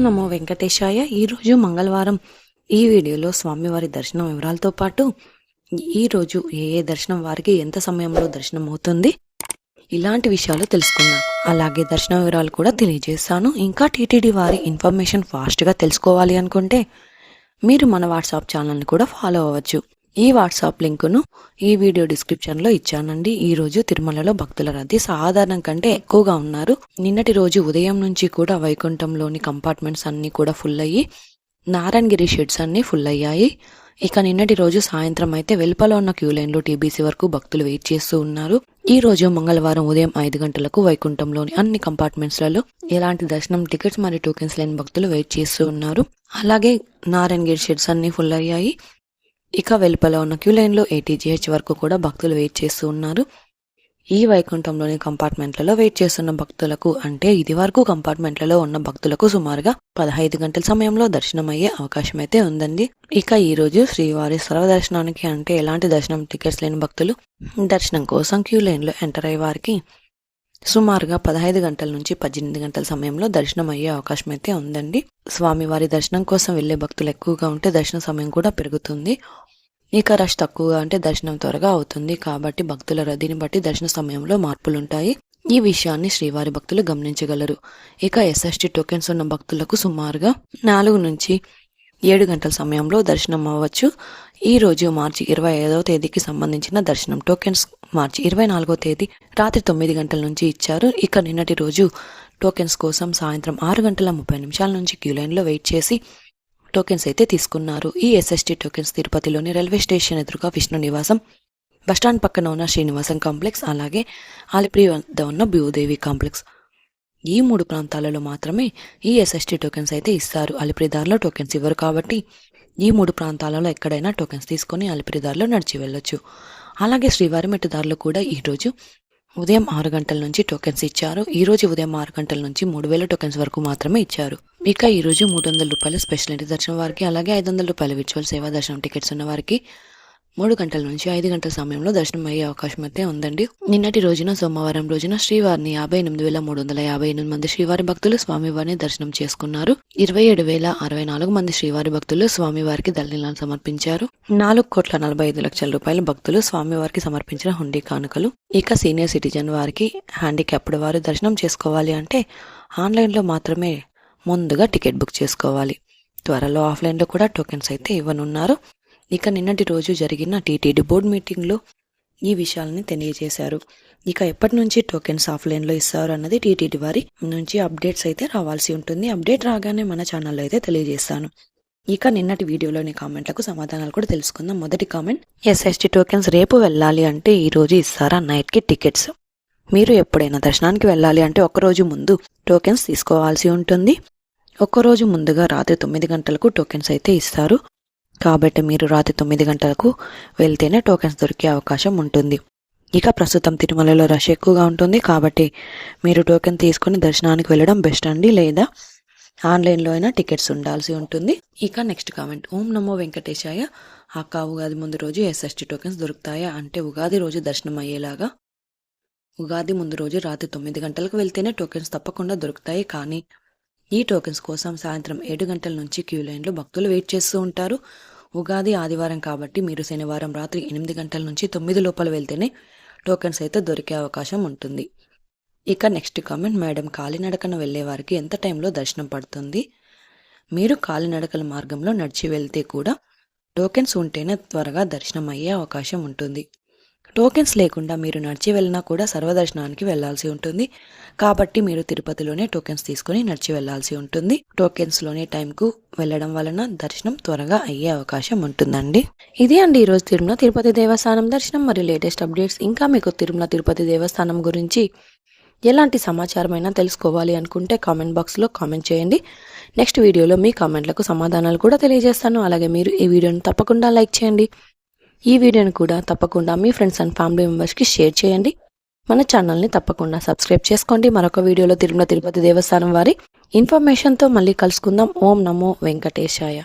నమో వెంకటేశాయ. ఈరోజు మంగళవారం ఈ వీడియోలో స్వామివారి దర్శనం వివరాలతో పాటు ఈరోజు ఏ దర్శనం వారికి ఎంత సమయంలో దర్శనం అవుతుంది ఇలాంటి విషయాలు తెలుసుకుందాం. అలాగే దర్శన వివరాలు కూడా తెలియజేస్తాను. ఇంకా టీటీడీ వారి ఇన్ఫర్మేషన్ ఫాస్ట్గా తెలుసుకోవాలి అనుకుంటే మీరు మన వాట్సాప్ ఛానల్ని కూడా ఫాలో అవ్వచ్చు. ఈ వాట్సాప్ లింకును ఈ వీడియో డిస్క్రిప్షన్లో ఇచ్చానండి. ఈరోజు తిరుమలలో భక్తుల రద్దీ సాధారణం కంటే ఎక్కువగా ఉన్నారు. నిన్నటి రోజు ఉదయం నుంచి కూడా వైకుంఠంలోని కంపార్ట్మెంట్స్ అన్నీ కూడా ఫుల్ అయ్యి నారాయణగిరి షెడ్స్ అన్నీ ఫుల్ అయ్యాయి. ఇక నిన్నటి రోజు సాయంత్రం అయితే వెలుపల ఉన్న క్యూ లైన్లో టీబీసీ వరకు భక్తులు వెయిట్ చేస్తూ ఉన్నారు. ఈ రోజు మంగళవారం ఉదయం 5 గంటలకు వైకుంఠంలోని అన్ని కంపార్ట్మెంట్స్లలో ఎలాంటి దర్శనం టికెట్స్ మరియు టోకెన్స్ లేని భక్తులు వెయిట్ చేస్తూ ఉన్నారు. అలాగే నారాయణగిరి షెడ్స్ అన్నీ ఫుల్ అయ్యాయి. ఇక వెలుపల ఉన్న క్యూ లైన్లో ATGH వరకు కూడా భక్తులు వెయిట్ చేస్తూ ఉన్నారు. ఈ వైకుంఠంలోని కంపార్ట్మెంట్లలో వెయిట్ చేస్తున్న భక్తులకు అంటే ఇది వరకు కంపార్ట్మెంట్లలో ఉన్న భక్తులకు సుమారుగా 15 గంటల సమయంలో దర్శనం అయ్యే అవకాశం అయితే ఉందండి. ఇక ఈ రోజు శ్రీవారి సర్వదర్శనానికి అంటే ఎలాంటి దర్శనం టికెట్స్ లేని భక్తులు దర్శనం కోసం క్యూ లైన్లో ఎంటర్ అయ్యే వారికి సుమారుగా 15 గంటల నుంచి 18 గంటల సమయంలో దర్శనం అయ్యే అవకాశం అయితే ఉందండి. స్వామివారి దర్శనం కోసం వెళ్లే భక్తులు ఎక్కువగా ఉంటే దర్శన సమయం కూడా పెరుగుతుంది. ఇక రష్ తక్కువగా అంటే దర్శనం త్వరగా అవుతుంది. కాబట్టి భక్తుల రద్దీని బట్టి దర్శన సమయంలో మార్పులుంటాయి. ఈ విషయాన్ని శ్రీవారి భక్తులు గమనించగలరు. ఇక SST టోకెన్స్ ఉన్న భక్తులకు సుమారుగా 4 నుంచి 7 గంటల సమయంలో దర్శనం అవ్వచ్చు. ఈ రోజు మార్చి 25వ తేదీకి సంబంధించిన దర్శనం టోకెన్స్ మార్చి 24వ తేదీ రాత్రి 9 గంటల నుంచి ఇచ్చారు. ఇక నిన్నటి రోజు టోకెన్స్ కోసం సాయంత్రం 6 గంటల 30 నిమిషాల నుంచి క్యూ లైన్లో వెయిట్ చేసి టోకెన్స్ అయితే తీసుకున్నారు. ఈ SST టోకెన్స్ తిరుపతిలోని రైల్వే స్టేషన్ ఎదురుగా విష్ణు నివాసం, బస్టాండ్ పక్కన ఉన్న శ్రీనివాసం కాంప్లెక్స్, అలాగే అలిపిరి వద్ద ఉన్న భూదేవి కాంప్లెక్స్ ఈ 3 ప్రాంతాలలో మాత్రమే ఈ SST టోకెన్స్ అయితే ఇస్తారు. అలిపిరి దారిలో టోకెన్స్ ఇవ్వరు. కాబట్టి ఈ 3 ప్రాంతాలలో ఎక్కడైనా టోకెన్స్ తీసుకొని అలిపిరి దారిలో నడిచి వెళ్ళొచ్చు. అలాగే శ్రీవారి మెట్టు దారిలో కూడా ఈరోజు ఉదయం 6 గంటల నుంచి టోకెన్స్ ఇచ్చారు. ఈ రోజు ఉదయం 6 గంటల నుంచి 3000 టోకెన్స్ వరకు మాత్రమే ఇచ్చారు. ఇక ఈ రోజు 300 రూపాయల స్పెషల్ ఎంట్రీ దర్శనం వారికి, అలాగే 500 రూపాయల విర్చువల్ సేవా దర్శనం టికెట్స్ ఉన్న వారికి 3 గంటల నుంచి 5 గంటల సమయంలో దర్శనం అయ్యే అవకాశం అయితే ఉందండి. నిన్నటి రోజున సోమవారం రోజున శ్రీవారిని 58,358 మంది శ్రీవారి భక్తులు స్వామివారిని దర్శనం చేసుకున్నారు. 27,064 మంది శ్రీవారి భక్తులు స్వామివారికి దళనీలను సమర్పించారు. 4,45 లక్షల రూపాయల భక్తులు స్వామివారికి సమర్పించిన హుండీ కానుకలు. ఇక సీనియర్ సిటిజన్ వారికి, హ్యాండిక్యాప్డ్ వారు దర్శనం చేసుకోవాలి అంటే ఆన్లైన్లో మాత్రమే ముందుగా టికెట్ బుక్ చేసుకోవాలి. త్వరలో ఆఫ్లైన్లో కూడా టోకెన్స్ అయితే ఇవ్వనున్నారు. ఇక నిన్నటి రోజు జరిగిన టీటీడీ బోర్డు మీటింగ్లో ఈ విషయాలని తెలియజేశారు. ఇక ఎప్పటి నుంచి టోకెన్స్ ఆఫ్లైన్లో ఇస్తారు అన్నది టీటీడీ వారి నుంచి అప్డేట్స్ అయితే రావాల్సి ఉంటుంది. అప్డేట్ రాగానే మన ఛానల్లో అయితే తెలియజేస్తాను. ఇక నిన్నటి వీడియోలోని కామెంట్లకు సమాధానాలు కూడా తెలుసుకుందాం. మొదటి కామెంట్, SST టోకెన్స్ రేపు వెళ్ళాలి అంటే ఈ రోజు ఇస్తారా నైట్కి టికెట్స్? మీరు ఎప్పుడైనా దర్శనానికి వెళ్ళాలి అంటే ఒకరోజు ముందు టోకెన్స్ తీసుకోవాల్సి ఉంటుంది. ఒక్కరోజు ముందుగా రాత్రి 9 గంటలకు టోకెన్స్ అయితే ఇస్తారు. కాబట్టి మీరు రాత్రి 9 గంటలకు వెళ్తేనే టోకెన్స్ దొరికే అవకాశం ఉంటుంది. ఇక ప్రస్తుతం తిరుమలలో రష్ ఎక్కువగా ఉంటుంది. కాబట్టి మీరు టోకెన్ తీసుకుని దర్శనానికి వెళ్ళడం బెస్ట్ అండి. లేదా ఆన్లైన్లో అయినా టికెట్స్ ఉండాల్సి ఉంటుంది. ఇక నెక్స్ట్ కామెంట్, ఓం నమో వెంకటేశాయ. అక్క ఉగాది ముందు రోజు SST టోకెన్స్ దొరుకుతాయా అంటే ఉగాది రోజు దర్శనం అయ్యేలాగా ఉగాది ముందు రోజు రాత్రి 9 గంటలకు వెళ్తేనే టోకెన్స్ తప్పకుండా దొరుకుతాయి. కానీ ఈ టోకెన్స్ కోసం సాయంత్రం 7 గంటల నుంచి క్యూ లైన్లో భక్తులు వెయిట్ చేస్తూ ఉంటారు. ఉగాది ఆదివారం కాబట్టి మీరు శనివారం రాత్రి 8 గంటల నుంచి 9 లోపల వెళ్తేనే టోకెన్స్ అయితే దొరికే అవకాశం ఉంటుంది. ఇక నెక్స్ట్ కామెంట్, మేడం కాలినడకన వెళ్లే వారికి ఎంత టైంలో దర్శనం పడుతుంది? మీరు కాలినడకల మార్గంలో నడిచి వెళ్తే కూడా టోకెన్స్ ఉంటేనే త్వరగా దర్శనం అయ్యే అవకాశం ఉంటుంది. టోకెన్స్ లేకుండా మీరు నడిచి వెళ్ళినా కూడా సర్వదర్శనానికి వెళ్లాల్సి ఉంటుంది. కాబట్టి మీరు తిరుపతిలోనే టోకెన్స్ తీసుకుని నడిచి వెళ్లాల్సి ఉంటుంది. టోకెన్స్లోనే టైంకు వెళ్లడం వలన దర్శనం త్వరగా అయ్యే అవకాశం ఉంటుందండి. ఇది అండి ఈరోజు తిరుమల తిరుపతి దేవస్థానం దర్శనం మరియు లేటెస్ట్ అప్డేట్స్. ఇంకా మీకు తిరుమల తిరుపతి దేవస్థానం గురించి ఎలాంటి సమాచారమైనా తెలుసుకోవాలి అనుకుంటే కామెంట్ బాక్స్లో కామెంట్ చేయండి. నెక్స్ట్ వీడియోలో మీ కామెంట్లకు సమాధానాలు కూడా తెలియజేస్తాను. అలాగే మీరు ఈ వీడియోని తప్పకుండా లైక్ చేయండి. ఈ వీడియోని కూడా తప్పకుండా మీ ఫ్రెండ్స్ అండ్ ఫ్యామిలీ మెంబర్స్కి షేర్ చేయండి. మన ఛానల్ని తప్పకుండా సబ్స్క్రైబ్ చేసుకోండి. మరొక వీడియోలో తిరుమల తిరుపతి దేవస్థానం వారి ఇన్ఫర్మేషన్తో మళ్ళీ కలుసుకుందాం. ఓం నమో వెంకటేశాయ.